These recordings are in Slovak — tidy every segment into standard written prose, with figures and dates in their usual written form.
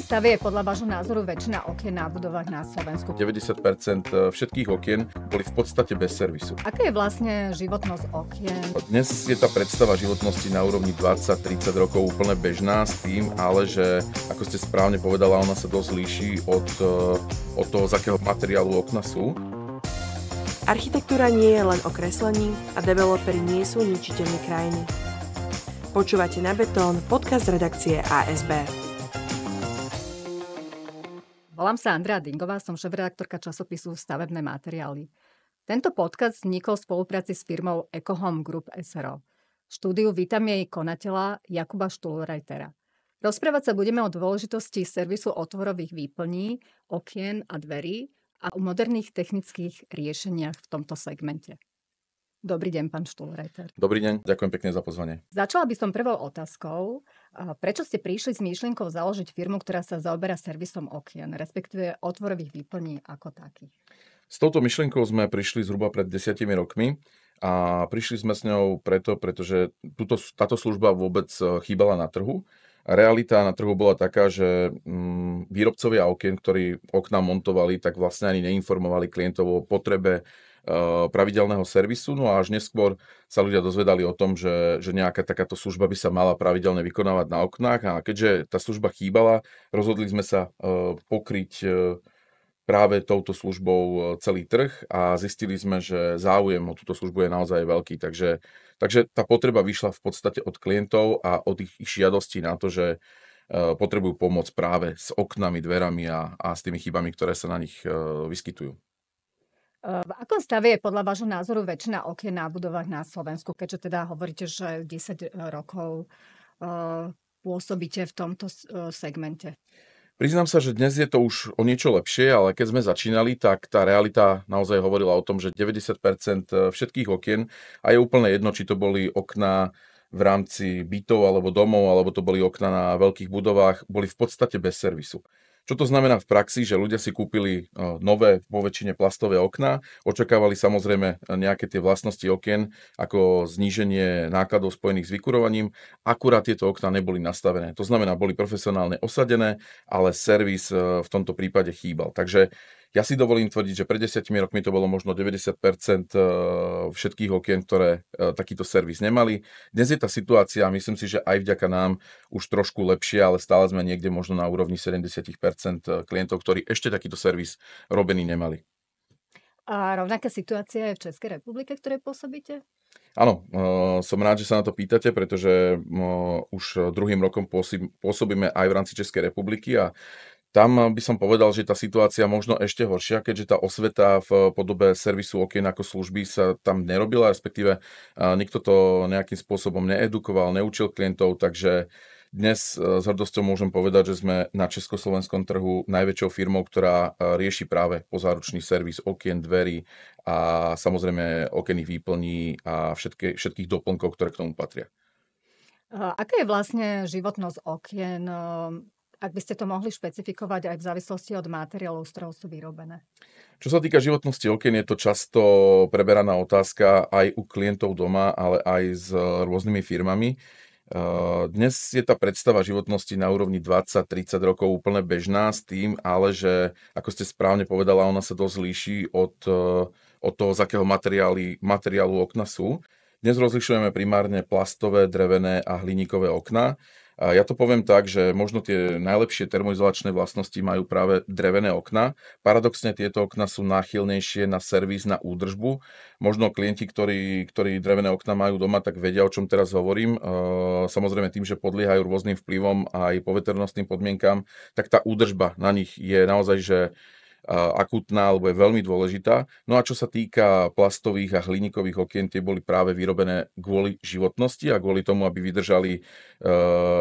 stave je podľa vášho názoru väčšina okien na budovách na Slovensku? 90% všetkých okien boli v podstate bez servisu. Aká je vlastne životnosť okien? Dnes je tá predstava životnosti na úrovni 20-30 rokov úplne bežná s tým, ale že, ako ste správne povedala, ona sa dosť líši od toho, z akého materiálu okna sú. Architektúra nie je len o kreslení a developeri nie sú ničiteľmi krajiny. Počúvate Na betón, podcast redakcie ASB. Volám sa Andrea Dingová, som šéfredaktorka časopisu Stavebné materiály. Tento podcast vznikol v spolupráci s firmou Ecohome Group SRO. V štúdiu vítam jej konateľa Jakuba Štúlrajtera. Rozprávať sa budeme o dôležitosti servisu otvorových výplní, okien a dverí a o moderných technických riešeniach v tomto segmente. Dobrý deň, pán Štúlrajter. Dobrý deň, ďakujem pekne za pozvanie. Začala by som prvou otázkou. Prečo ste prišli s myšlienkou založiť firmu, ktorá sa zaoberá servisom okien, respektíve otvorových výplní ako takých? S touto myšlienkou sme prišli zhruba pred 10 rokmi a prišli sme s ňou pretože táto služba vôbec chýbala na trhu. Realita na trhu bola taká, že výrobcovia okien, ktorí okná montovali, tak vlastne ani neinformovali klientov o potrebe pravidelného servisu, no a až neskôr sa ľudia dozvedali o tom, že nejaká takáto služba by sa mala pravidelne vykonávať na oknách, a keďže tá služba chýbala, rozhodli sme sa pokryť práve touto službou celý trh a zistili sme, že záujem o túto službu je naozaj veľký, takže tá potreba vyšla v podstate od klientov a od ich žiadostí na to, že potrebujú pomôcť práve s oknami, dverami a s tými chybami, ktoré sa na nich vyskytujú. V akom stave je podľa vášho názoru väčšina okien na budovách na Slovensku, keďže teda hovoríte, že 10 rokov pôsobíte v tomto segmente? Priznám sa, že dnes je to už o niečo lepšie, ale keď sme začínali, tak tá realita naozaj hovorila o tom, že 90% všetkých okien, a je úplne jedno, či to boli okná v rámci bytov alebo domov, alebo to boli okná na veľkých budovách, boli v podstate bez servisu. Čo to znamená v praxi, že ľudia si kúpili nové, vo väčšine plastové okná, očakávali samozrejme nejaké tie vlastnosti okien, ako zníženie nákladov spojených s vykurovaním, akurát tieto okná neboli nastavené. To znamená, boli profesionálne osadené, ale servis v tomto prípade chýbal. Takže ja si dovolím tvrdiť, že pred 10 rokmi to bolo možno 90% všetkých okien, ktoré takýto servis nemali. Dnes je tá situácia, myslím si, že aj vďaka nám už trošku lepšie, ale stále sme niekde možno na úrovni 70% klientov, ktorí ešte takýto servis robený nemali. A rovnaká situácia je v Českej republike, v ktorej pôsobíte? Áno, som rád, že sa na to pýtate, pretože už druhým rokom pôsobíme aj v rámci Českej republiky a tam by som povedal, že tá situácia možno ešte horšia, keďže tá osveta v podobe servisu okien ako služby sa tam nerobila, respektíve nikto to nejakým spôsobom needukoval, neučil klientov, takže dnes s hrdosťou môžem povedať, že sme na československom trhu najväčšou firmou, ktorá rieši práve pozáručný servis okien, dverí a samozrejme okenných výplní a všetkých doplnkov, ktoré k tomu patria. Aká je vlastne životnosť okien? Ak by ste to mohli špecifikovať aj v závislosti od materiálov, z ktorého sú vyrobené. Čo sa týka životnosti okien, je to často preberaná otázka aj u klientov doma, ale aj s rôznymi firmami. Dnes je tá predstava životnosti na úrovni 20-30 rokov úplne bežná s tým, ale že, ako ste správne povedala, ona sa dosť líši od toho, z akého materiálu okna sú. Dnes rozlišujeme primárne plastové, drevené a hliníkové okná. A ja to poviem tak, že možno tie najlepšie termoizolačné vlastnosti majú práve drevené okná. Paradoxne tieto okná sú náchylnejšie na servis, na údržbu. Možno klienti, ktorí drevené okná majú doma, tak vedia, o čom teraz hovorím. Samozrejme tým, že podliehajú rôznym vplyvom aj poveternostným podmienkam, tak tá údržba na nich je naozaj, že akútna alebo je veľmi dôležitá. No a čo sa týka plastových a hliníkových okien, tie boli práve vyrobené kvôli životnosti a kvôli tomu, aby vydržali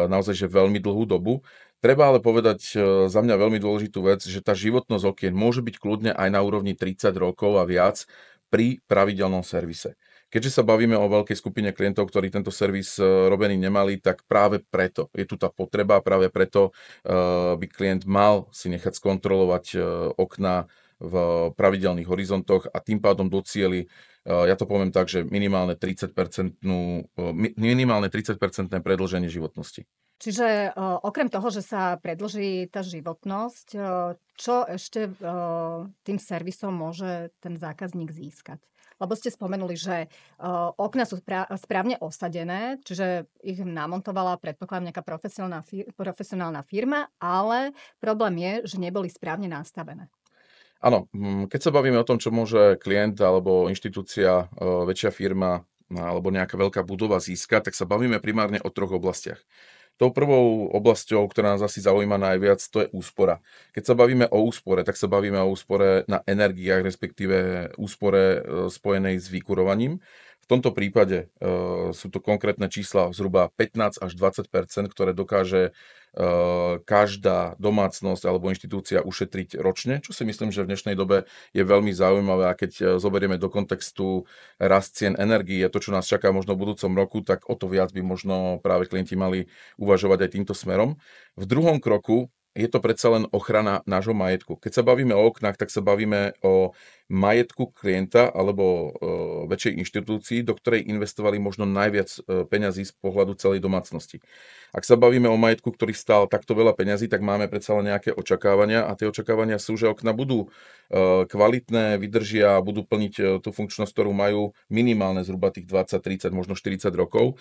naozaj že veľmi dlhú dobu. Treba ale povedať za mňa veľmi dôležitú vec, že tá životnosť okien môže byť kľudne aj na úrovni 30 rokov a viac pri pravidelnom servise. Keďže sa bavíme o veľkej skupine klientov, ktorí tento servis robený nemali, tak práve preto je tu tá potreba, práve preto by klient mal si nechať skontrolovať okná v pravidelných horizontoch a tým pádom docieli Ja to poviem tak, že minimálne 30% predĺženie životnosti. Čiže okrem toho, že sa predĺží tá životnosť, čo ešte tým servisom môže ten zákazník získať? Lebo ste spomenuli, že okná sú správne osadené, čiže ich namontovala, predpokladám, nejaká profesionálna firma, ale problém je, že neboli správne nastavené. Áno, keď sa bavíme o tom, čo môže klient alebo inštitúcia, väčšia firma alebo nejaká veľká budova získať, tak sa bavíme primárne o 3 oblastiach. Tou prvou oblasťou, ktorá nás asi zaujíma najviac, to je úspora. Keď sa bavíme o úspore, tak sa bavíme o úspore na energiách, respektíve úspore spojenej s vykurovaním. V tomto prípade sú to konkrétne čísla zhruba 15 až 20%, ktoré dokáže každá domácnosť alebo inštitúcia ušetriť ročne, čo si myslím, že v dnešnej dobe je veľmi zaujímavé, a keď zoberieme do kontextu rast cien energií a to, čo nás čaká možno v budúcom roku, tak o to viac by možno práve klienti mali uvažovať aj týmto smerom. V druhom kroku je to predsa len ochrana nášho majetku. Keď sa bavíme o oknách, tak sa bavíme o majetku klienta alebo väčšej inštitúcii, do ktorej investovali možno najviac peňazí z pohľadu celej domácnosti. Ak sa bavíme o majetku, ktorý stál takto veľa peňazí, tak máme predsa len nejaké očakávania, a tie očakávania sú, že okna budú kvalitné, vydržia a budú plniť tú funkčnosť, ktorú majú minimálne zhruba tých 20, 30, možno 40 rokov.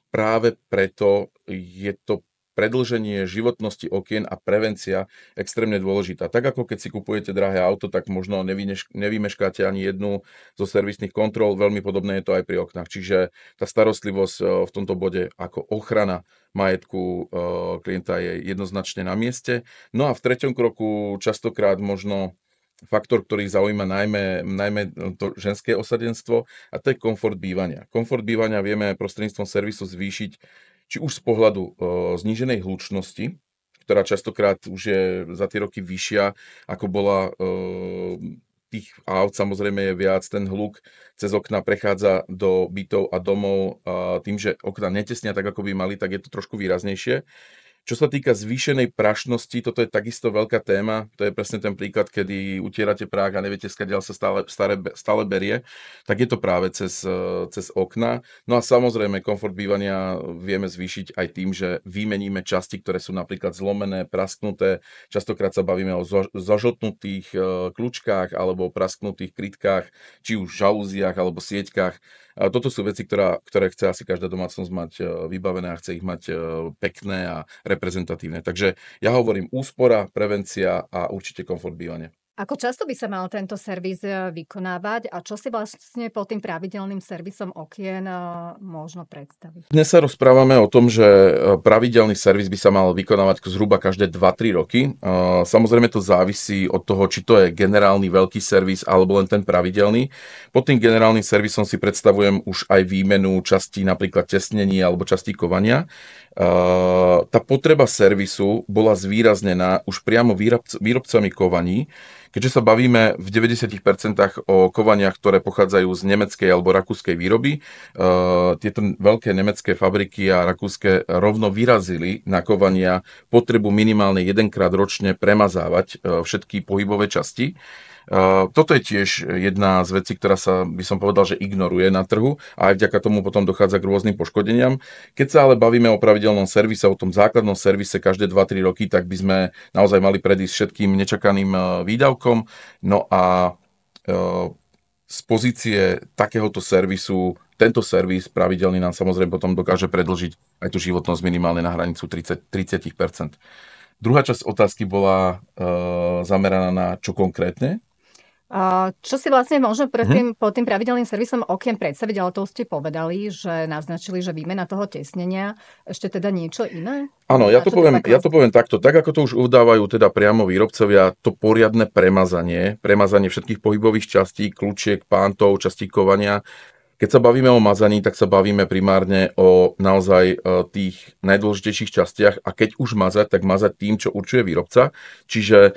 Práve preto je to predĺženie životnosti okien a prevencia extrémne dôležitá. Tak ako keď si kupujete drahé auto, tak možno nevymeškáte ani jednu zo servisných kontrol, veľmi podobné je to aj pri oknách. Čiže tá starostlivosť v tomto bode ako ochrana majetku klienta je jednoznačne na mieste. No a v treťom kroku častokrát možno faktor, ktorý zaujíma najmä to ženské osadenstvo, a to je komfort bývania. Komfort bývania vieme prostredníctvom servisu zvýšiť či už z pohľadu zníženej hlučnosti, ktorá častokrát už je za tie roky vyššia, ako bola tých aut, samozrejme je viac, ten hluk cez okna prechádza do bytov a domov tým, že okna netesnia tak, ako by mali, tak je to trošku výraznejšie. Čo sa týka zvýšenej prašnosti, toto je takisto veľká téma. To je presne ten príklad, kedy utierate prach a neviete, skadiaľ sa stále berie. Tak je to práve cez okna. No a samozrejme, komfort bývania vieme zvýšiť aj tým, že vymeníme časti, ktoré sú napríklad zlomené, prasknuté. Častokrát sa bavíme o zažltnutých kľúčkách alebo prasknutých krytkách, či už žalúziách alebo sieťkách. A toto sú veci, ktoré chce asi každá domácnosť mať vybavené a chce ich mať pekné a reprezentatívne. Takže ja hovorím úspora, prevencia a určite komfort bývania. Ako často by sa mal tento servis vykonávať a čo si vlastne pod tým pravidelným servisom okien možno predstaviť? Dnes sa rozprávame o tom, že pravidelný servis by sa mal vykonávať zhruba každé 2-3 roky. Samozrejme to závisí od toho, či to je generálny veľký servis alebo len ten pravidelný. Pod tým generálnym servisom si predstavujem už aj výmenu častí, napríklad tesnení alebo častí kovania. Tá potreba servisu bola zvýraznená už priamo výrobcami kovaní, keďže sa bavíme v 90% o kovaniach, ktoré pochádzajú z nemeckej alebo rakúskej výroby. Tieto veľké nemecké fabriky a rakúske rovno vyrazili na kovania potrebu minimálne 1-krát ročne premazávať všetky pohybové časti. Toto je tiež jedna z vecí, ktorá sa, by som povedal, že ignoruje na trhu a aj vďaka tomu potom dochádza k rôznym poškodeniam. Keď sa ale bavíme o pravidelnom servise, o tom základnom servise každé 2-3 roky, tak by sme naozaj mali predísť všetkým nečakaným výdavkom. No a z pozície takéhoto servisu, tento servis pravidelný nám samozrejme potom dokáže predĺžiť aj tú životnosť minimálne na hranicu 30%. Druhá časť otázky bola zameraná na čo konkrétne? Čo si vlastne môžeme pod tým pravidelným servisom okien predstaviť, ale to ste povedali, že naznačili, že výmena toho tesnenia, ešte teda niečo iné? Áno, ja to poviem takto. Tak ako to už udávajú teda priamo výrobcovia, to poriadne premazanie všetkých pohybových častí, kľúčiek, pántov, častí kovania. Keď sa bavíme o mazaní, tak sa bavíme primárne o naozaj tých najdôležitejších častiach a keď už mazať, tak mazať tým, čo určuje výrobca. Čiže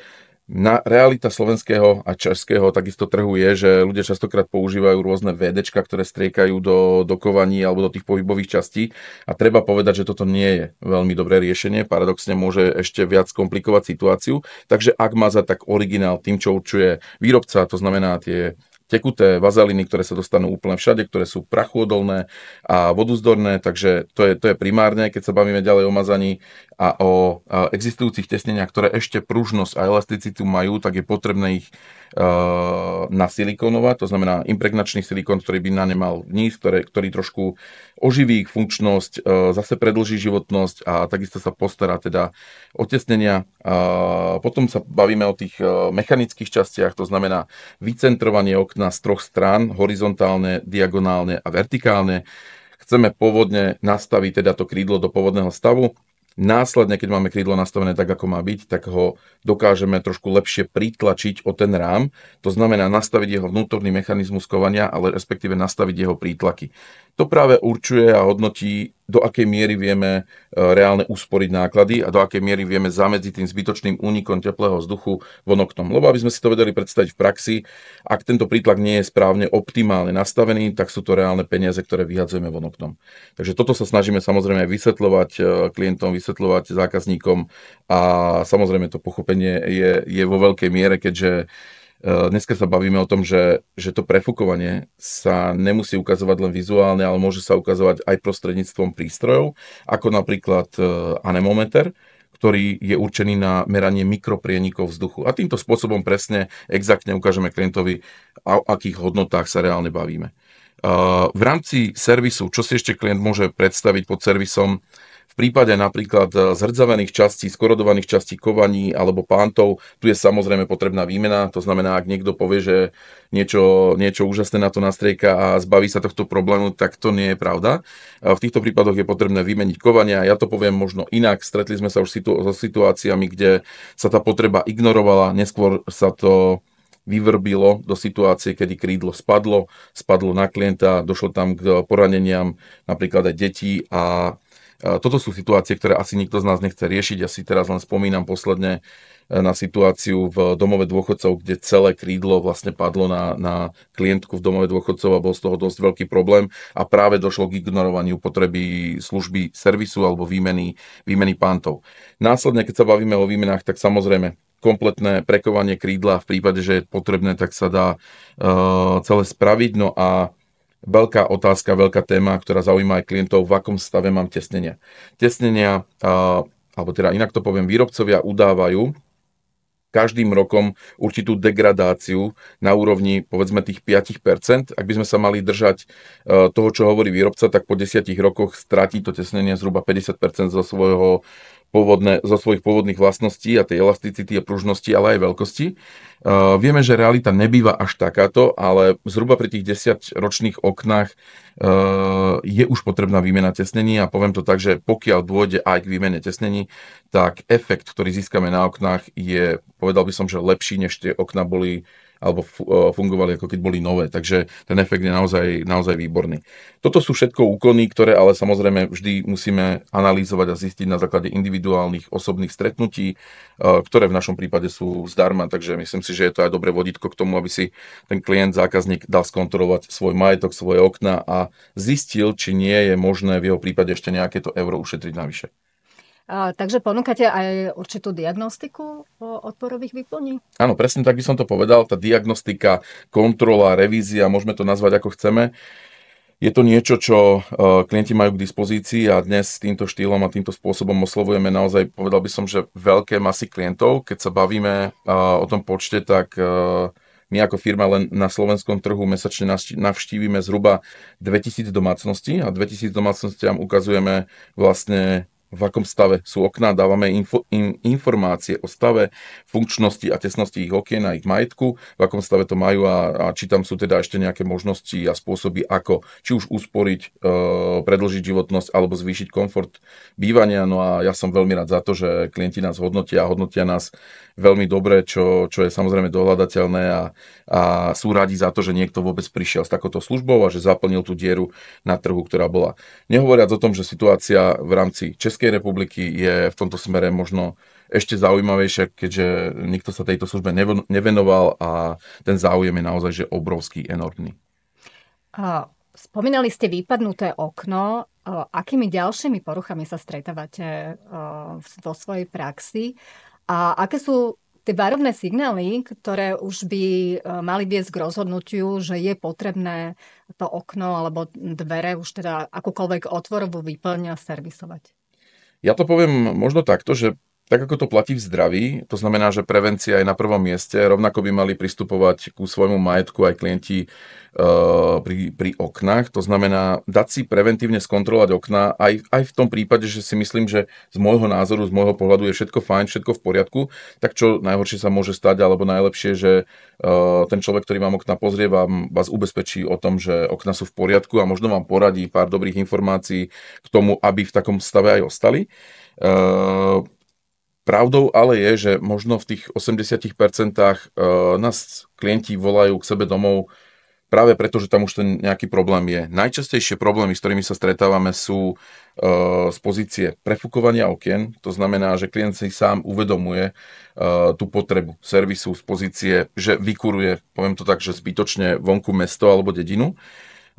realita slovenského a českého takisto trhu je, že ľudia častokrát používajú rôzne VDčka, ktoré striekajú do kovaní alebo do tých pohybových častí a treba povedať, že toto nie je veľmi dobré riešenie, paradoxne môže ešte viac komplikovať situáciu, takže ak mazať, tak originál tým, čo určuje výrobca, to znamená tie tekuté vazeliny, ktoré sa dostanú úplne všade, ktoré sú prachuodolné a voduzdorné, takže to je primárne, keď sa bavíme ďalej o mazaní a o existujúcich tesneniach, ktoré ešte pružnosť a elasticitu majú, tak je potrebné ich nasilikonovať, to znamená impregnačný silikón, ktorý by na ne mal vníz, ktorý trošku oživí ich funkčnosť, zase predĺží životnosť a takisto sa postará teda o tesnenia. Potom sa bavíme o tých mechanických častiach, to znamená vycentrovanie okna z 3 strán, horizontálne, diagonálne a vertikálne. Chceme pôvodne nastaviť teda to krídlo do pôvodného stavu. Následne, keď máme krídlo nastavené tak, ako má byť, tak ho dokážeme trošku lepšie pritlačiť o ten rám. To znamená nastaviť jeho vnútorný mechanizmus kovania, ale respektíve nastaviť jeho prítlaky. To práve určuje a hodnotí, do akej miery vieme reálne usporiť náklady a do akej miery vieme zamedziť tým zbytočným únikom teplého vzduchu von oknom. Lebo aby sme si to vedeli predstaviť v praxi, ak tento prítlak nie je správne optimálne nastavený, tak sú to reálne peniaze, ktoré vyhadzujeme von oknom. Takže toto sa snažíme samozrejme aj vysvetľovať klientom, vysvetľovať zákazníkom a samozrejme to pochopenie je vo veľkej miere, keďže dneska sa bavíme o tom, že to prefúkovanie sa nemusí ukazovať len vizuálne, ale môže sa ukazovať aj prostredníctvom prístrojov, ako napríklad anemometer, ktorý je určený na meranie mikroprienikov vzduchu. A týmto spôsobom presne, exaktne ukážeme klientovi, o akých hodnotách sa reálne bavíme. V rámci servisu, čo si ešte klient môže predstaviť pod servisom, v prípade napríklad zhrdzavených častí, skorodovaných častí kovaní alebo pántov, tu je samozrejme potrebná výmena. To znamená, ak niekto povie, že niečo úžasné na to nastrieka a zbaví sa tohto problému, tak to nie je pravda. V týchto prípadoch je potrebné vymeniť kovania. Ja to poviem možno inak. Stretli sme sa už so situáciami, kde sa tá potreba ignorovala. Neskôr sa to vyvrbilo do situácie, kedy krídlo spadlo na klienta, došlo tam k poraneniam napríklad aj detí a toto sú situácie, ktoré asi nikto z nás nechce riešiť. Ja si teraz len spomínam posledne na situáciu v domove dôchodcov, kde celé krídlo vlastne padlo na klientku v domove dôchodcov a bol z toho dosť veľký problém a práve došlo k ignorovaniu potreby služby servisu alebo výmeny pántov. Následne, keď sa bavíme o výmenách, tak samozrejme kompletné prekovanie krídla v prípade, že je potrebné, tak sa dá celé spraviť. No a veľká otázka, veľká téma, ktorá zaujíma aj klientov, v akom stave mám tesnenia. Tesnenia, alebo teda inak to poviem, výrobcovia udávajú každým rokom určitú degradáciu na úrovni povedzme tých 5%. Ak by sme sa mali držať toho, čo hovorí výrobca, tak po 10 rokoch stratí to tesnenie zhruba 50% zo svojich pôvodných vlastností a tej elasticity a pružnosti, ale aj veľkosti. Vieme, že realita nebýva až takáto, ale zhruba pri tých 10-ročných oknách je už potrebná výmena tesnení a poviem to tak, že pokiaľ dôjde aj k výmene tesnení, tak efekt, ktorý získame na oknách je, povedal by som, že lepší, než tie okná boli alebo fungovali ako keď boli nové. Takže ten efekt je naozaj výborný. Toto sú všetko úkony, ktoré ale samozrejme vždy musíme analýzovať a zistiť na základe individuálnych osobných stretnutí, ktoré v našom prípade sú zdarma. Takže myslím si, že je to aj dobré vodítko k tomu, aby si ten klient, zákazník dal skontrolovať svoj majetok, svoje okná a zistil, či nie je možné v jeho prípade ešte nejaké to euro ušetriť navyše. Takže ponúkate aj určitú diagnostiku odporových výplní? Áno, presne tak by som to povedal. Tá diagnostika, kontrola, revízia, môžeme to nazvať ako chceme. Je to niečo, čo klienti majú k dispozícii a dnes týmto štýlom a týmto spôsobom oslovujeme naozaj, povedal by som, že veľké masy klientov. Keď sa bavíme o tom počte, tak my ako firma len na slovenskom trhu mesačne navštívime zhruba 2000 domácností a 2000 domácnostiam ukazujeme vlastne v akom stave sú okná, dávame informácie o stave, funkčnosti a tesnosti ich okien a ich majetku, v akom stave to majú a či tam sú teda ešte nejaké možnosti a spôsoby, ako či už usporiť, predĺžiť životnosť alebo zvýšiť komfort bývania. No a ja som veľmi rád za to, že klienti nás hodnotia nás veľmi dobre, čo je samozrejme dohľadateľné a sú radi za to, že niekto vôbec prišiel s takouto službou a že zaplnil tú dieru na trhu, ktorá bola. Nehovoriac o tom, že situácia v rámci Českej republiky je v tomto smere možno ešte zaujímavejšia, keďže nikto sa tejto službe nevenoval a ten záujem je naozaj že obrovský, enormný. Spomínali ste vypadnuté okno. Akými ďalšími poruchami sa stretávate vo svojej praxi? A aké sú Tie varovné signály, ktoré už by mali viesť k rozhodnutiu, že je potrebné to okno alebo dvere, už teda akúkoľvek otvorovú výplň servisovať. Ja to poviem možno takto, že tak ako to platí v zdraví, to znamená, že prevencia je na prvom mieste, rovnako by mali pristupovať ku svojmu majetku aj klienti pri oknách. To znamená dať si preventívne skontrolovať okná aj v tom prípade, že si myslím, že z môjho názoru, z môjho pohľadu je všetko fajn, všetko v poriadku, tak čo najhoršie sa môže stať, alebo najlepšie, že ten človek, ktorý vám okná pozrie, vás ubezpečí o tom, že okná sú v poriadku a možno vám poradí pár dobrých informácií k tomu, aby v takom stave aj ostali. Pravdou ale je, že možno v tých 80% nás klienti volajú k sebe domov práve preto, že tam už ten nejaký problém je. Najčastejšie problémy, s ktorými sa stretávame, sú z pozície prefúkovania okien. To znamená, že klient si sám uvedomuje tú potrebu servisu z pozície, že vykuruje, poviem to tak, že zbytočne vonku mesto alebo dedinu.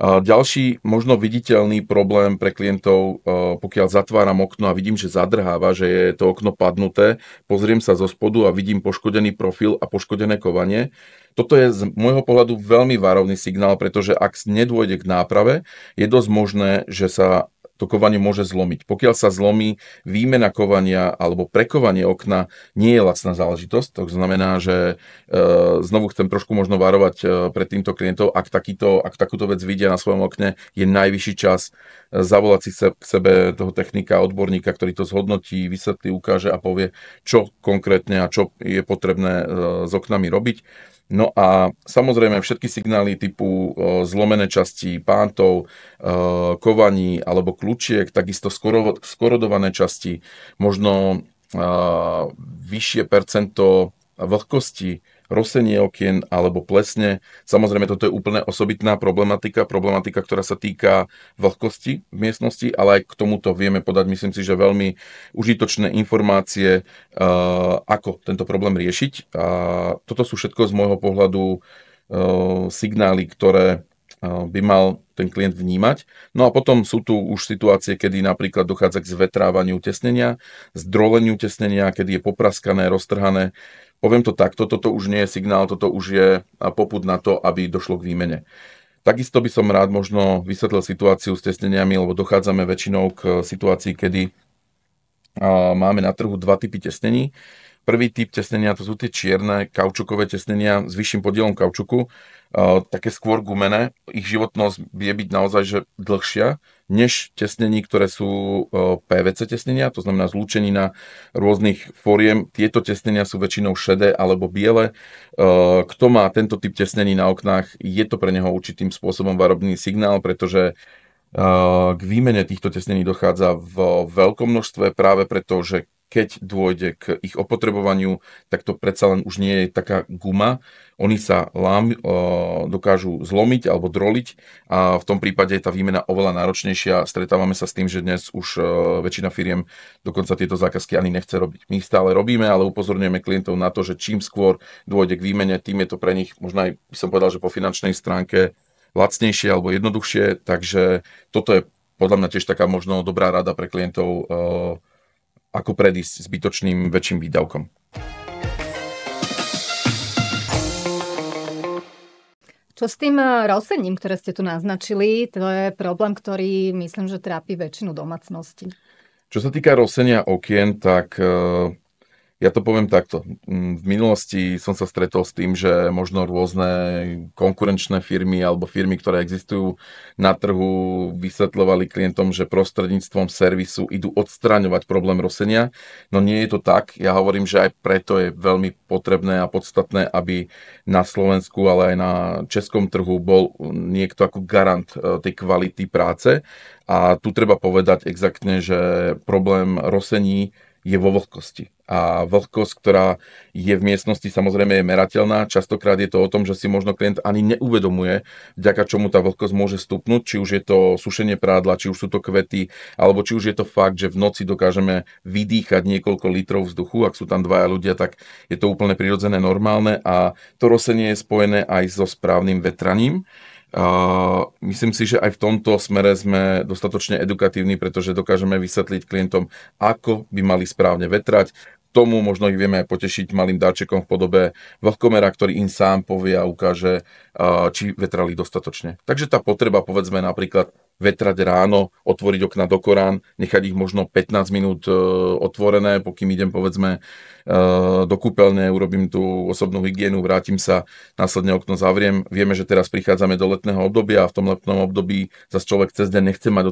Ďalší možno viditeľný problém pre klientov, pokiaľ zatváram okno a vidím, že zadrháva, že je to okno padnuté, pozriem sa zo spodu a vidím poškodený profil a poškodené kovanie. Toto je z môjho pohľadu veľmi varovný signál, pretože ak nedôjde k náprave, je dosť možné, že sa to kovanie môže zlomiť. Pokiaľ sa zlomí, výmena kovania alebo prekovanie okna nie je lacná záležitosť. To znamená, že znovu chcem trošku možno varovať pred týmto klientov, ak takúto vec vidia na svojom okne, je najvyšší čas zavolať si k sebe toho technika, odborníka, ktorý to zhodnotí, vysvetlí, ukáže a povie, čo konkrétne a čo je potrebné s oknami robiť. No a samozrejme všetky signály typu zlomené časti pántov, kovaní alebo kľúčiek, takisto skorodované časti, možno vyššie percento vlhkosti, rosenie okien alebo plesne. Samozrejme, toto je úplne osobitná problematika, ktorá sa týka vlhkosti v miestnosti, ale aj k tomuto vieme podať, myslím si, že veľmi užitočné informácie, ako tento problém riešiť. A toto sú všetko z môjho pohľadu signály, ktoré by mal ten klient vnímať. No a potom sú tu už situácie, kedy napríklad dochádza k zvetrávaniu tesnenia, zdroleniu tesnenia, kedy je popraskané, roztrhané. Poviem to takto, toto už nie je signál, toto už je popud na to, aby došlo k výmene. Takisto by som rád možno vysvetlil situáciu s tesneniami, lebo dochádzame väčšinou k situácii, kedy máme na trhu dva typy tesnení. Prvý typ tesnenia, to sú tie čierne kaučukové tesnenia s vyšším podielom kaučuku, také skôr gumené. Ich životnosť vie byť naozaj že dlhšia než tesnení, ktoré sú PVC tesnenia, to znamená zlúčenina rôznych foriem. Tieto tesnenia sú väčšinou šedé alebo biele. Kto má tento typ tesnení na oknách, je to pre neho určitým spôsobom varovný signál, pretože k výmene týchto tesnení dochádza v veľkom množstve práve preto, že keď dôjde k ich opotrebovaniu, tak to predsa len už nie je taká guma. Oni sa dokážu zlomiť alebo droliť a v tom prípade je tá výmena oveľa náročnejšia. Stretávame sa s tým, že dnes už väčšina firiem dokonca tieto zákazky ani nechce robiť. My stále robíme, ale upozorňujeme klientov na to, že čím skôr dôjde k výmene, tým je to pre nich, možno aj by som povedal, že po finančnej stránke lacnejšie alebo jednoduchšie. Takže toto je podľa mňa tiež taká možno dobrá rada pre klientov, ako predísť zbytočným väčším výdavkom. Čo s tým rosením, ktoré ste tu naznačili, to je problém, ktorý myslím, že trápi väčšinu domácností. Čo sa týka rosenia okien, tak ja to poviem takto. V minulosti som sa stretol s tým, že možno rôzne konkurenčné firmy alebo firmy, ktoré existujú na trhu, vysvetľovali klientom, že prostredníctvom servisu idú odstraňovať problém rosenia. No nie je to tak. Ja hovorím, že aj preto je veľmi potrebné a podstatné, aby na Slovensku, ale aj na českom trhu bol niekto ako garant tej kvality práce. A tu treba povedať exaktne, že problém rosení je vo vlhkosti. A vlhkosť, ktorá je v miestnosti, samozrejme je merateľná. Častokrát je to o tom, že si možno klient ani neuvedomuje, vďaka čomu tá vlhkosť môže stupnúť, či už je to sušenie prádla, či už sú to kvety, alebo či už je to fakt, že v noci dokážeme vydýchať niekoľko litrov vzduchu. Ak sú tam dvaja ľudia, tak je to úplne prirodzené, normálne a to rosenie je spojené aj so správnym vetraním. Myslím si, že aj v tomto smere sme dostatočne edukatívni, pretože dokážeme vysvetliť klientom, ako by mali správne vetrať. V tomu možno ich vieme aj potešiť malým darčekom v podobe vlhkomera, ktorý im sám povie a ukáže, či vetrali dostatočne. Takže tá potreba, povedzme napríklad vetrať ráno, otvoriť okna do Korán, nechať ich možno 15 minút otvorené, pokým idem povedzme do kúpeľne, urobím tú osobnú hygienu, vrátim sa, následne okno zavriem. Vieme, že teraz prichádzame do letného obdobia a v tom letnom období zase človek cez deň nechce mať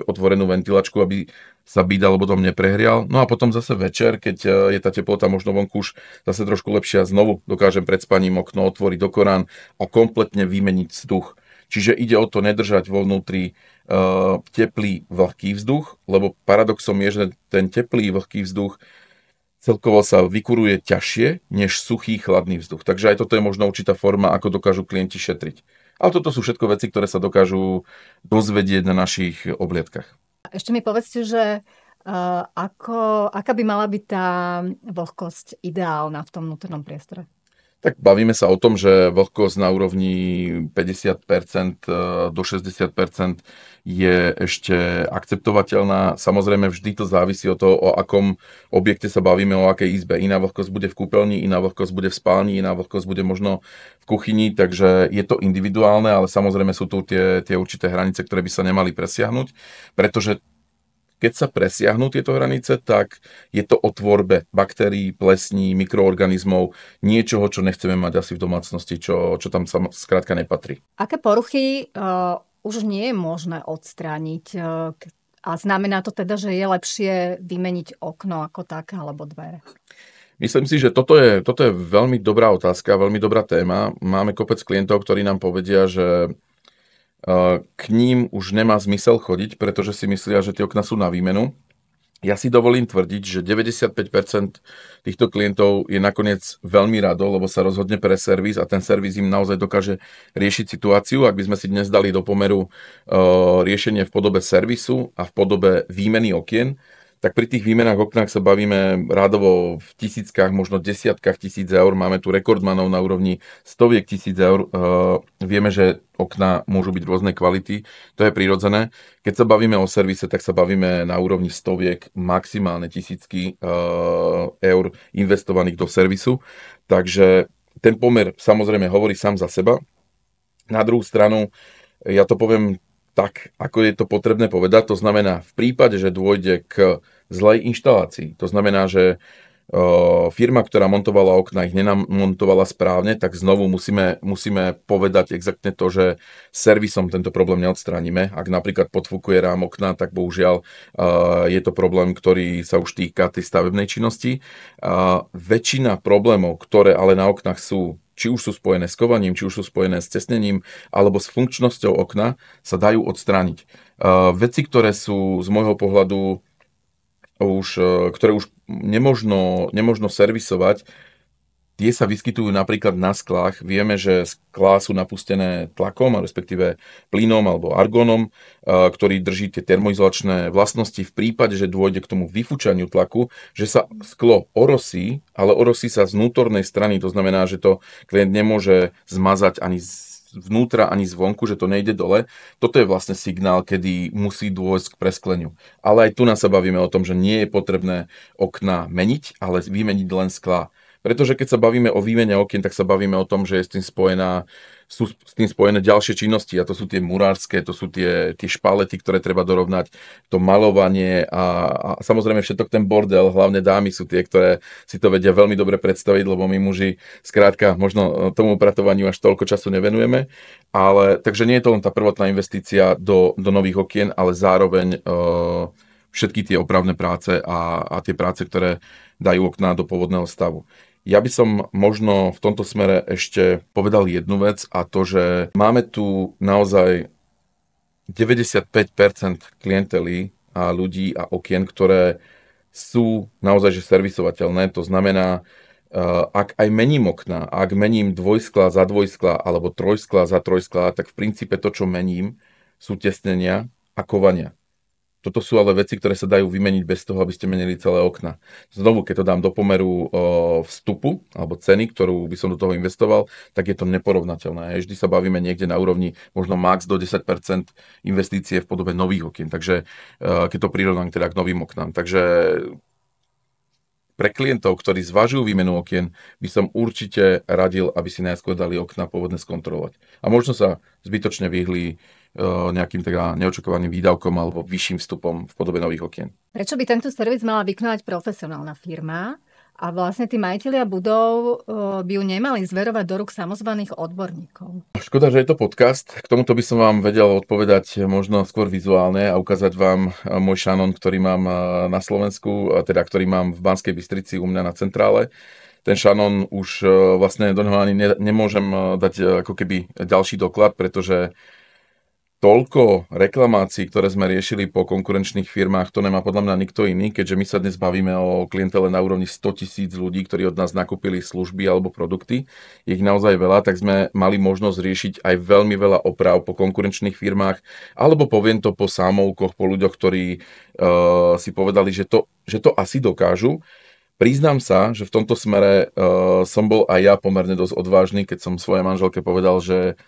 otvorenú ventilačku, aby sa byt alebo dom neprehrial. No a potom zase večer, keď je tá teplota možno vonku už zase trošku lepšia, znovu dokážem pred spaním okno otvoriť do Korán a kompletne vymeniť vzduch. Čiže ide o to nedržať vo vnútri teplý, vlhký vzduch, lebo paradoxom je, že ten teplý, vlhký vzduch celkovo sa vykuruje ťažšie než suchý, chladný vzduch. Takže aj toto je možno určitá forma, ako dokážu klienti šetriť. Ale toto sú všetko veci, ktoré sa dokážu dozvedieť na našich obliadkach. Ešte mi povedzte, že aká by mala byť tá vlhkosť ideálna v tom vnútornom priestore? Tak bavíme sa o tom, že vlhkosť na úrovni 50% do 60% je ešte akceptovateľná. Samozrejme vždy to závisí od toho, o akom objekte sa bavíme, o akej izbe. Iná vlhkosť bude v kúpeľni, iná vlhkosť bude v spálni, iná vlhkosť bude možno v kuchyni, takže je to individuálne, ale samozrejme sú tu tie určité hranice, ktoré by sa nemali presiahnuť, pretože keď sa presiahnu tieto hranice, tak je to o tvorbe baktérií, plesní, mikroorganizmov, niečoho, čo nechceme mať asi v domácnosti, čo tam skrátka nepatrí. Aké poruchy už nie je možné odstrániť? A znamená to teda, že je lepšie vymeniť okno ako také, alebo dvere? Myslím si, že toto je veľmi dobrá otázka, veľmi dobrá téma. Máme kopec klientov, ktorí nám povedia, že k ním už nemá zmysel chodiť, pretože si myslia, že tie okna sú na výmenu. Ja si dovolím tvrdiť, že 95% týchto klientov je nakoniec veľmi rado, lebo sa rozhodne pre servis a ten servis im naozaj dokáže riešiť situáciu. Ak by sme si dnes dali do pomeru riešenie v podobe servisu a v podobe výmeny okien, tak pri tých výmenách oknách sa bavíme rádovo v tisíckach, možno desiatkách tisíc eur. Máme tu rekordmanov na úrovni stoviek tisíc eur. Vieme, že okná môžu byť rôznej kvality, to je prirodzené. Keď sa bavíme o servise, tak sa bavíme na úrovni stoviek, maximálne tisícky eur investovaných do servisu. Takže ten pomer samozrejme hovorí sám za seba. Na druhú stranu, ja to poviem tak, ako je to potrebné povedať. To znamená, v prípade, že dôjde k zlej inštalácii, to znamená, že firma, ktorá montovala okna, ich nenamontovala správne, tak znovu musíme povedať exaktne to, že servisom tento problém neodstránime. Ak napríklad podfúkuje rám okna, tak bohužiaľ je to problém, ktorý sa už týka tej stavebnej činnosti. Väčšina problémov, ktoré ale na oknách sú, či už sú spojené s kovaním, či už sú spojené s tesnením, alebo s funkčnosťou okna, sa dajú odstrániť. Veci, ktoré sú z môjho pohľadu ktoré už nemožno servisovať, tie sa vyskytujú napríklad na sklách. Vieme, že sklá sú napustené tlakom, respektíve plynom alebo argónom, ktorý drží tie termoizolačné vlastnosti. V prípade, že dôjde k tomu vyfúčaniu tlaku, že sa sklo orosí, ale orosí sa z vnútornej strany. To znamená, že to klient nemôže zmazať ani vnútra, ani zvonku, že to nejde dole. Toto je vlastne signál, kedy musí dôjsť k preskleniu. Ale aj tu nás sa bavíme o tom, že nie je potrebné okná meniť, ale vymeniť len sklá. Pretože keď sa bavíme o výmene okien, tak sa bavíme o tom, že sú s tým spojené ďalšie činnosti, a to sú tie murárske, to sú tie špalety, ktoré treba dorovnať, to malovanie a samozrejme všetok ten bordel, hlavne dámy sú tie, ktoré si to vedia veľmi dobre predstaviť, lebo my muži skrátka možno tomu upratovaniu až toľko času nevenujeme, ale takže nie je to len tá prvotná investícia do nových okien, ale zároveň všetky tie opravné práce a tie práce, ktoré dajú okná do pôvodného stavu. Ja by som možno v tomto smere ešte povedal jednu vec, a to, že máme tu naozaj 95% klientely a ľudí a okien, ktoré sú naozaj že servisovateľné. To znamená, ak aj mením okna, ak mením dvojskla za dvojskla alebo trojskla za trojskla, tak v princípe to, čo mením, sú tesnenia a kovania. Toto sú ale veci, ktoré sa dajú vymeniť bez toho, aby ste menili celé okna. Znovu, keď to dám do pomeru vstupu alebo ceny, ktorú by som do toho investoval, tak je to neporovnateľné. Vždy sa bavíme niekde na úrovni možno max do 10% investície v podobe nových okien. Takže keď to prirovnám teda k novým oknám. Takže pre klientov, ktorí zvažujú výmenu okien, by som určite radil, aby si najskôr dali okná pôvodne skontrolovať. A možno sa zbytočne vyhli nejakým teda neočakovaným výdavkom alebo vyšším vstupom v podobe nových okien. Prečo by tento servis mala vykonať profesionálna firma? A vlastne tí majitelia budov by ju nemali zverovať do rúk samozvaných odborníkov. Škoda, že je to podcast. K tomuto by som vám vedel odpovedať možno skôr vizuálne a ukázať vám môj šanón, ktorý mám na Slovensku, teda ktorý mám v Banskej Bystrici u mňa na centrále. Ten šanón už vlastne do neho ani nemôžem dať ako keby ďalší doklad, pretože toľko reklamácií, ktoré sme riešili po konkurenčných firmách, to nemá podľa mňa nikto iný, keďže my sa dnes bavíme o klientele na úrovni 100 000 ľudí, ktorí od nás nakúpili služby alebo produkty. Je ich naozaj veľa, tak sme mali možnosť riešiť aj veľmi veľa oprav po konkurenčných firmách, alebo poviem to po sámovkoch, po ľuďoch, ktorí si povedali, že to asi dokážu. Priznám sa, že v tomto smere som bol aj ja pomerne dosť odvážny, keď som svojej manželke povedal, že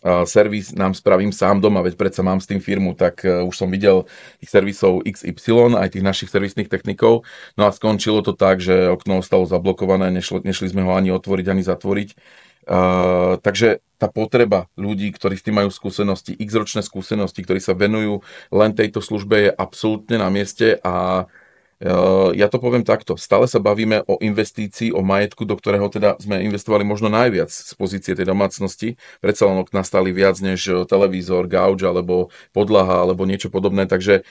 servis nám spravím sám doma, veď predsa mám s tým firmu, tak už som videl tých servisov XY, aj tých našich servisných technikov, no a skončilo to tak, že okno ostalo zablokované, nešli sme ho ani otvoriť, ani zatvoriť. Takže tá potreba ľudí, ktorí s tým majú skúsenosti, x-ročné skúsenosti, ktorí sa venujú len tejto službe, je absolútne na mieste a ja to poviem takto, stále sa bavíme o investícii, o majetku, do ktorého teda sme investovali možno najviac z pozície tej domácnosti. Predsa len okná stáli viac než televízor, gauč alebo podlaha alebo niečo podobné, takže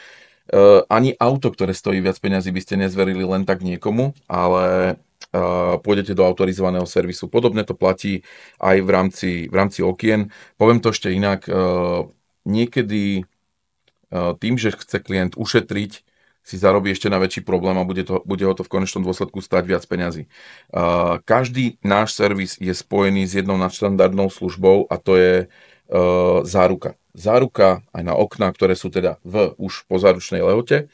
ani auto, ktoré stojí viac peňazí, by ste nezverili len tak niekomu, ale pôjdete do autorizovaného servisu. Podobne to platí aj v rámci okien. Poviem to ešte inak, niekedy tým, že chce klient ušetriť, si zarobí ešte na väčší problém a bude ho to v konečnom dôsledku stať viac peňazí. Každý náš servis je spojený s jednou nadštandardnou službou a to je záruka. Záruka aj na okná, ktoré sú teda v už pozáručnej lehote.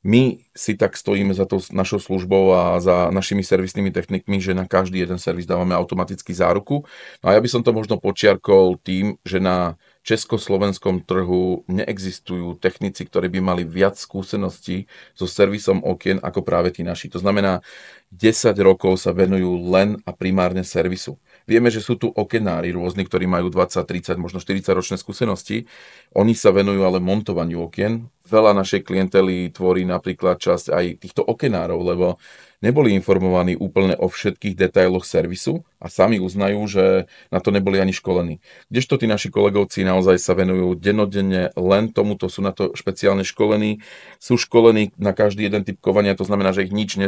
My si tak stojíme za tou našou službou a za našimi servisnými technikmi, že na každý jeden servis dávame automaticky záruku. No a ja by som to možno počiarkol tým, že na československom trhu neexistujú technici, ktorí by mali viac skúseností so servisom okien ako práve tí naši. To znamená, 10 rokov sa venujú len a primárne servisu. Vieme, že sú tu okenári rôzni, ktorí majú 20, 30, možno 40 ročné skúsenosti. Oni sa venujú ale montovaniu okien. Veľa našej klientely tvorí napríklad časť aj týchto okenárov, lebo neboli informovaní úplne o všetkých detailoch servisu a sami uznajú, že na to neboli ani školení. Kdežto tí naši kolegovci naozaj sa venujú dennodenne len tomuto, sú na to špeciálne školení, sú školení na každý jeden typ kovania, to znamená, že ich nič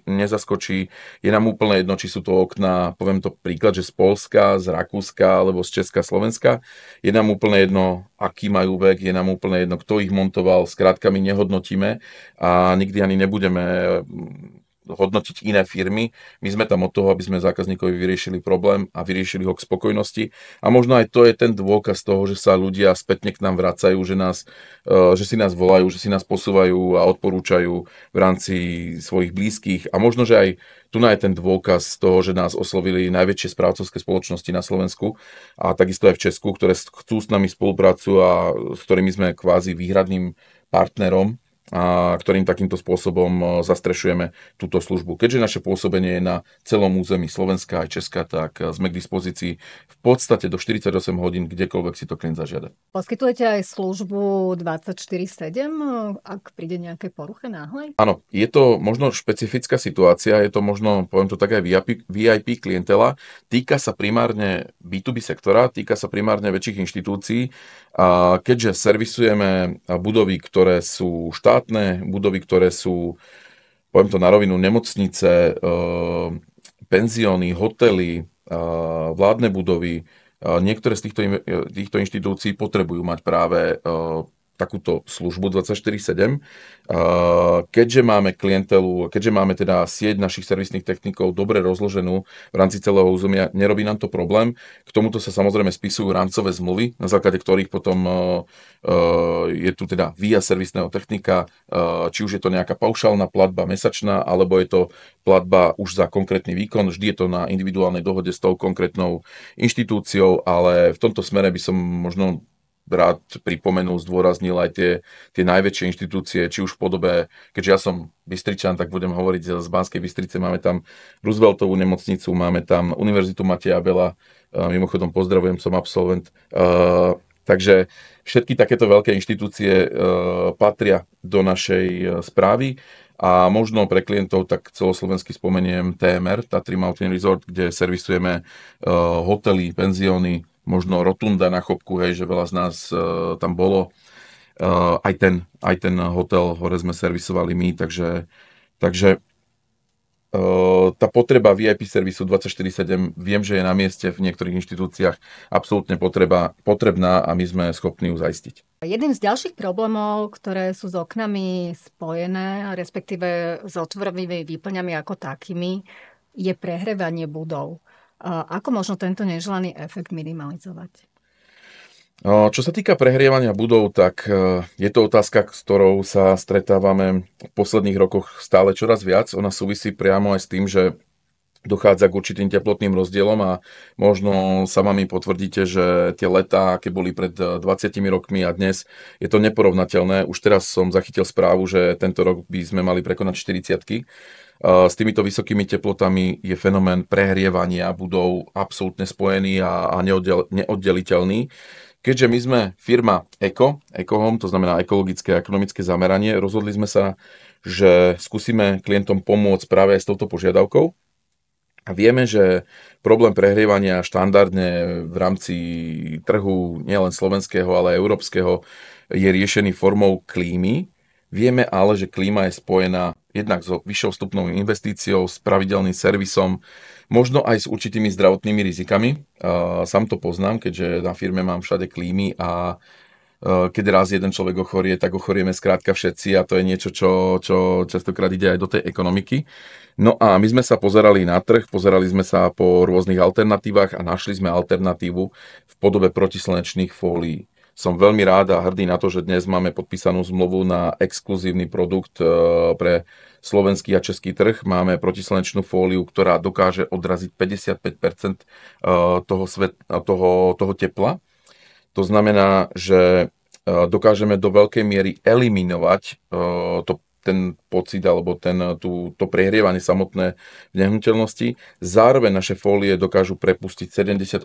nezaskočí. Je nám úplne jedno, či sú to okná, poviem to príklad, že z Poľska, z Rakúska alebo z Česka, Slovenska. Je nám úplne jedno, aký majú vek, je nám úplne jedno, kto ich montoval, skrátka my nehodnotíme a nikdy ani nebudeme hodnotiť iné firmy. My sme tam od toho, aby sme zákazníkovi vyriešili problém a vyriešili ho k spokojnosti. A možno aj to je ten dôkaz toho, že sa ľudia spätne k nám vracajú, že si nás volajú, že si nás posúvajú a odporúčajú v rámci svojich blízkych. A možno, že aj tu je ten dôkaz toho, že nás oslovili najväčšie správcovské spoločnosti na Slovensku a takisto aj v Česku, ktoré chcú s nami spoluprácu a s ktorými sme kvázi výhradným partnerom a ktorým takýmto spôsobom zastrešujeme túto službu. Keďže naše pôsobenie je na celom území Slovenska aj Česka, tak sme k dispozícii v podstate do 48 hodín, kdekoľvek si to klient zažiada. Poskytujete aj službu 24/7, ak príde nejaké poruche náhle? Áno, je to možno špecifická situácia, je to možno, poviem to tak, aj VIP klientela. Týka sa primárne B2B sektora, týka sa primárne väčších inštitúcií. A keďže servisujeme budovy, ktoré sú štátne, budovy, ktoré sú, poviem to na rovinu, nemocnice, penzióny, hotely, vládne budovy, niektoré z týchto inštitúcií potrebujú mať práve takúto službu 24/7. Keďže máme klientelu, keďže máme teda sieť našich servisných technikov dobre rozloženú v rámci celého územia, nerobí nám to problém. K tomuto sa samozrejme spisujú rámcové zmluvy, na základe ktorých potom je tu teda výjazd servisného technika, či už je to nejaká paušálna platba mesačná, alebo je to platba už za konkrétny výkon. Vždy je to na individuálnej dohode s tou konkrétnou inštitúciou, ale v tomto smere by som možno rád pripomenul, zdôraznil aj tie najväčšie inštitúcie, či už v podobe, keďže ja som Bystričan, tak budem hovoriť z Banskej Bystrice, máme tam Rooseveltovú nemocnicu, máme tam Univerzitu Mateja Bela, mimochodom pozdravujem, som absolvent. Takže všetky takéto veľké inštitúcie patria do našej správy a možno pre klientov tak celoslovensky spomeniem TMR, Tatry Mountain Resort, kde servisujeme hotely, penzióny, možno Rotunda na Chopku, hej, že veľa z nás tam bolo. Aj ten hotel hore sme servisovali my, takže tá potreba VIP servisu 24/7 viem, že je na mieste v niektorých inštitúciách absolútne potrebná a my sme schopní ju zaistiť. Jedným z ďalších problémov, ktoré sú s oknami spojené, respektíve s otvorovými výplňami ako takými, je prehrevanie budov. Ako možno tento neželaný efekt minimalizovať? Čo sa týka prehrievania budov, tak je to otázka, s ktorou sa stretávame v posledných rokoch stále čoraz viac. Ona súvisí priamo aj s tým, že dochádza k určitým teplotným rozdielom a možno sama mi potvrdíte, že tie letá, aké boli pred 20 rokmi a dnes, je to neporovnateľné. Už teraz som zachytil správu, že tento rok by sme mali prekonať 40-ky. S týmito vysokými teplotami je fenomén prehrievania budov absolútne spojený a neoddeliteľný. Keďže my sme firma EcoHome, to znamená ekologické a ekonomické zameranie, rozhodli sme sa, že skúsime klientom pomôcť práve aj s touto požiadavkou. A vieme, že problém prehrievania štandardne v rámci trhu nielen slovenského, ale aj európskeho je riešený formou klímy. Vieme ale, že klíma je spojená jednak so vyššou vstupnou investíciou, s pravidelným servisom, možno aj s určitými zdravotnými rizikami. Sám to poznám, keďže na firme mám všade klímy a keď raz jeden človek ochorie, tak ochorieme skrátka všetci a to je niečo, čo častokrát ide aj do tej ekonomiky. No a my sme sa pozerali na trh, pozerali sme sa po rôznych alternatívach a našli sme alternatívu v podobe protislnečných fólií. Som veľmi rád a hrdý na to, že dnes máme podpísanú zmluvu na exkluzívny produkt pre slovenský a český trh. Máme protislnečnú fóliu, ktorá dokáže odraziť 55% toho tepla. To znamená, že dokážeme do veľkej miery eliminovať ten pocit alebo to prehrievanie samotné v nehnuteľnosti. Zároveň naše fólie dokážu prepustiť 78%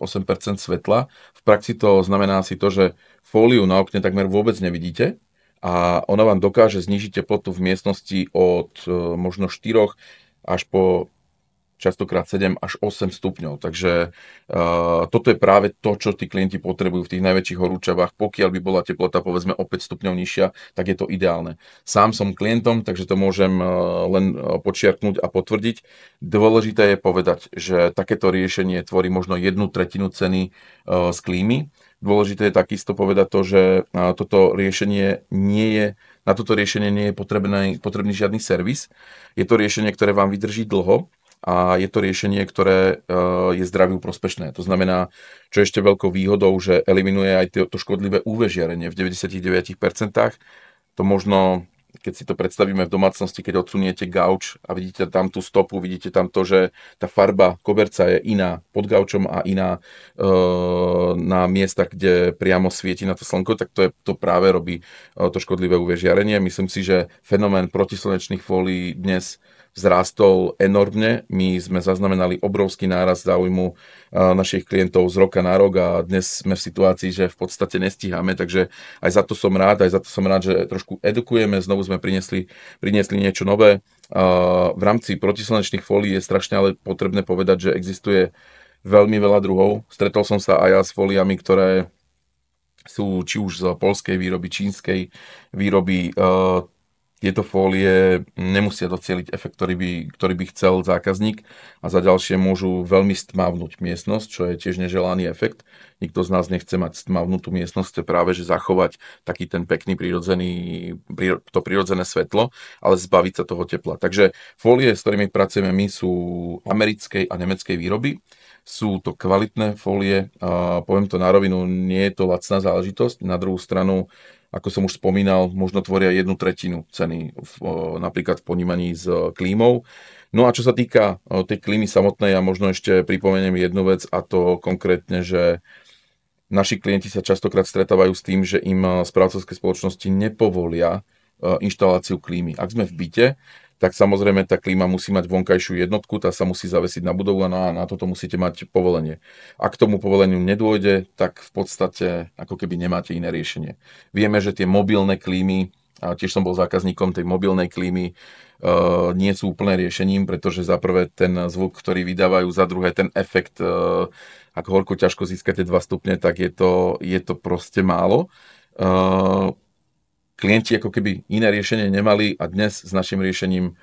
svetla. V praxi to znamená si to, že fóliu na okne takmer vôbec nevidíte a ona vám dokáže znížiť teplotu v miestnosti od možno 4 až po častokrát 7 až 8 stupňov. Takže toto je práve to, čo tí klienti potrebujú v tých najväčších horúčavách. Pokiaľ by bola teplota povedzme o 5 stupňov nižšia, tak je to ideálne. Sám som klientom, takže to môžem len počiarknúť a potvrdiť. Dôležité je povedať, že takéto riešenie tvorí možno 1/3 ceny z klímy. Dôležité je takisto povedať to, že na toto riešenie nie je potrebný žiadny servis. Je to riešenie, ktoré vám vydrží dlho. A je to riešenie, ktoré je zdraviu prospešné. To znamená, čo je ešte veľkou výhodou, že eliminuje aj to škodlivé UV žiarenie v 99%. To možno, keď si to predstavíme v domácnosti, keď odsuniete gauč a vidíte tam tú stopu, vidíte tam to, že tá farba koberca je iná pod gaučom a iná na miestach, kde priamo svieti na to slnko, tak to práve robí to škodlivé UV žiarenie. Myslím si, že fenomén protislnečných fólií dnes vzrástol enormne. My sme zaznamenali obrovský nárast záujmu našich klientov z roka na rok a dnes sme v situácii, že v podstate nestíhame, takže aj za to som rád, že trošku edukujeme, znovu sme priniesli niečo nové. V rámci protislnečných fólií je strašne ale potrebné povedať, že existuje veľmi veľa druhov. Stretol som sa aj ja s fóliami, ktoré sú či už z poľskej výroby, čínskej výroby. Tieto fólie nemusia docieliť efekt, ktorý by chcel zákazník a za ďalšie môžu veľmi stmavnúť miestnosť, čo je tiež neželaný efekt. Nikto z nás nechce mať stmavnutú miestnosť, chce práve že zachovať taký ten pekný to prirodzené svetlo, ale zbaviť sa toho tepla. Takže fólie, s ktorými pracujeme my, sú americkej a nemeckej výroby. Sú to kvalitné fólie, poviem to na rovinu, nie je to lacná záležitosť. Na druhú stranu, ako som už spomínal, možno tvoria 1/3 ceny napríklad v ponímaní s klímou. No a čo sa týka tej klímy samotnej, ja možno ešte pripomeniem jednu vec, a to konkrétne, že naši klienti sa častokrát stretávajú s tým, že im správcovské spoločnosti nepovolia inštaláciu klímy. Ak sme v byte, tak samozrejme tá klíma musí mať vonkajšiu jednotku, tá sa musí zavesiť na budovu a na toto musíte mať povolenie. Ak k tomu povoleniu nedôjde, tak v podstate ako keby nemáte iné riešenie. Vieme, že tie mobilné klímy, a tiež som bol zákazníkom tej mobilnej klímy, nie sú úplne riešením, pretože za prvé ten zvuk, ktorý vydávajú, za druhé ten efekt, ak horko ťažko získate 2 stupne, tak je to proste málo. Klienti ako keby iné riešenie nemali a dnes s našim riešením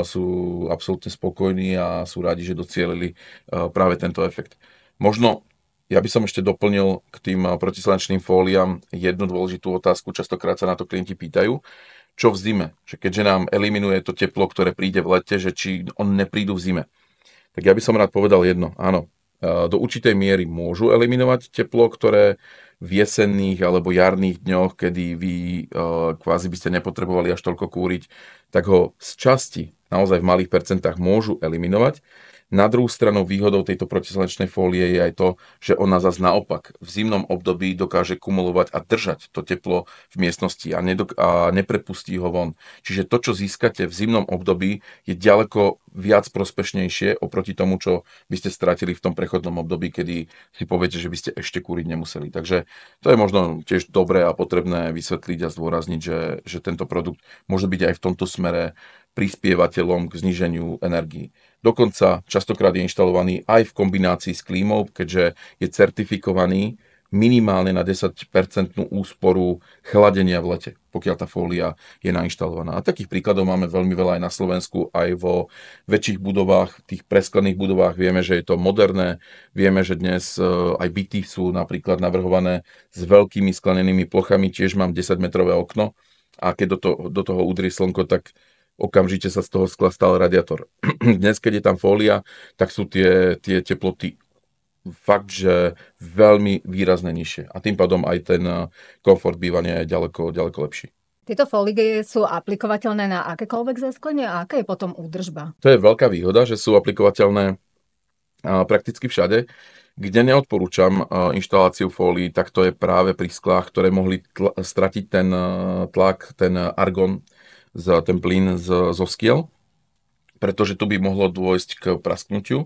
sú absolútne spokojní a sú radi, že docielili práve tento efekt. Možno ja by som ešte doplnil k tým protislnečným fóliám jednu dôležitú otázku, častokrát sa na to klienti pýtajú, čo v zime, že keďže nám eliminuje to teplo, ktoré príde v lete, že či on neprídu v zime. Tak ja by som rád povedal jedno, áno, do určitej miery môžu eliminovať teplo, ktoré v jesenných alebo jarných dňoch, kedy vy kvázi by ste nepotrebovali až toľko kúriť, tak ho z časti, naozaj v malých percentách môžu eliminovať. Na druhú stranu výhodou tejto protislnečnej fólie je aj to, že ona zase naopak v zimnom období dokáže kumulovať a držať to teplo v miestnosti a neprepustí ho von. Čiže to, čo získate v zimnom období, je ďaleko viac prospešnejšie oproti tomu, čo by ste stratili v tom prechodnom období, kedy si poviete, že by ste ešte kúriť nemuseli. Takže to je možno tiež dobré a potrebné vysvetliť a zdôrazniť, že tento produkt môže byť aj v tomto smere prispievateľom k zníženiu energií. Dokonca častokrát je inštalovaný aj v kombinácii s klímou, keďže je certifikovaný minimálne na 10% úsporu chladenia v lete, pokiaľ tá fólia je nainštalovaná. A takých príkladov máme veľmi veľa aj na Slovensku, aj vo väčších budovách, tých presklených budovách. Vieme, že je to moderné, vieme, že dnes aj byty sú napríklad navrhované s veľkými sklenenými plochami, tiež mám 10-metrové okno a keď do toho udrie slnko, tak okamžite sa z toho skla stal radiátor. Dnes, keď je tam fólia, tak sú tie teploty fakt, že veľmi výrazne nižšie. A tým pádom aj ten komfort bývania je ďaleko lepší. Tieto fólie sú aplikovateľné na akékoľvek zasklenie a aká je potom údržba? To je veľká výhoda, že sú aplikovateľné prakticky všade. Kde neodporúčam inštaláciu fólií, tak to je práve pri sklách, ktoré mohli stratiť ten tlak, ten argon, ten plyn zo skiel, pretože tu by mohlo dôjsť k prasknutiu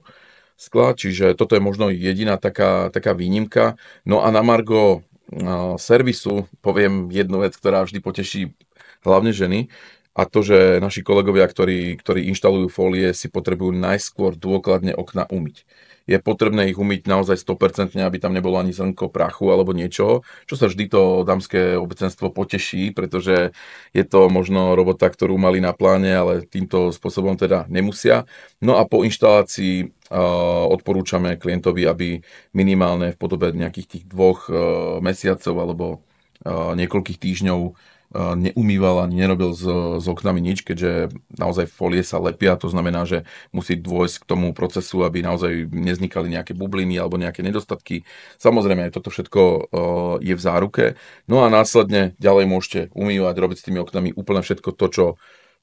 skla, čiže toto je možno jediná taká výnimka. No a na margo servisu poviem jednu vec, ktorá vždy poteší hlavne ženy, a to, že naši kolegovia, ktorí inštalujú fólie, si potrebujú najskôr dôkladne okná umyť. Je potrebné ich umyť naozaj 100%, aby tam nebolo ani zrnko prachu alebo niečoho, čo sa vždy to dámske obecenstvo poteší, pretože je to možno robota, ktorú mali na pláne, ale týmto spôsobom teda nemusia. No a po inštalácii odporúčame klientovi, aby minimálne v podobe nejakých tých 2 mesiacov alebo niekoľkých týždňov neumýval ani nerobil s oknami nič, keďže naozaj fólie sa lepia, to znamená, že musí dôjsť k tomu procesu, aby naozaj nevznikali nejaké bubliny alebo nejaké nedostatky. Samozrejme, toto všetko je v záruke. No a následne ďalej môžete umývať, robiť s tými oknami úplne všetko to, čo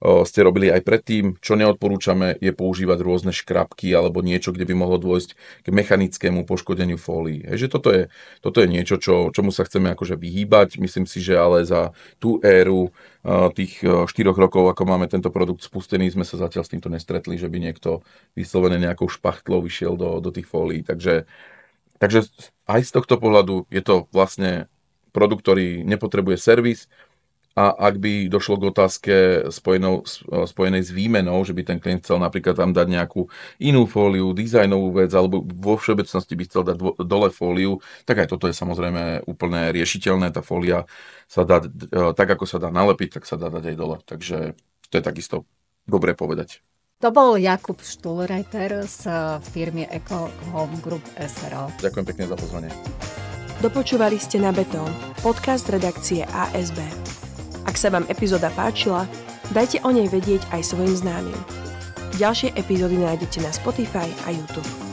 ste robili aj predtým. Čo neodporúčame, je používať rôzne škrabky alebo niečo, kde by mohlo dôjsť k mechanickému poškodeniu fólií. Že toto je niečo, čomu sa chceme akože vyhýbať. Myslím si, že ale za tú éru tých 4 rokov, ako máme tento produkt spustený, sme sa zatiaľ s týmto nestretli, že by niekto vyslovene nejakou špachtlou vyšiel do tých fólií. Takže aj z tohto pohľadu je to vlastne produkt, ktorý nepotrebuje servis. A ak by došlo k otázke spojenej s výmenou, že by ten klient chcel napríklad tam dať nejakú inú fóliu, dizajnovú vec, alebo vo všeobecnosti by chcel dať dole fóliu, tak aj toto je samozrejme úplne riešiteľné. Tá fólia sa dá, tak ako sa dá nalepiť, tak sa dá dať aj dole. Takže to je takisto dobré povedať. To bol Jakub Štúlreiter z firmy Eco Home Group SRO. Ďakujem pekne za pozvanie. Dopočúvali ste Na betón, podcast redakcie ASB. Ak sa vám epizóda páčila, dajte o nej vedieť aj svojim známym. Ďalšie epizódy nájdete na Spotify a YouTube.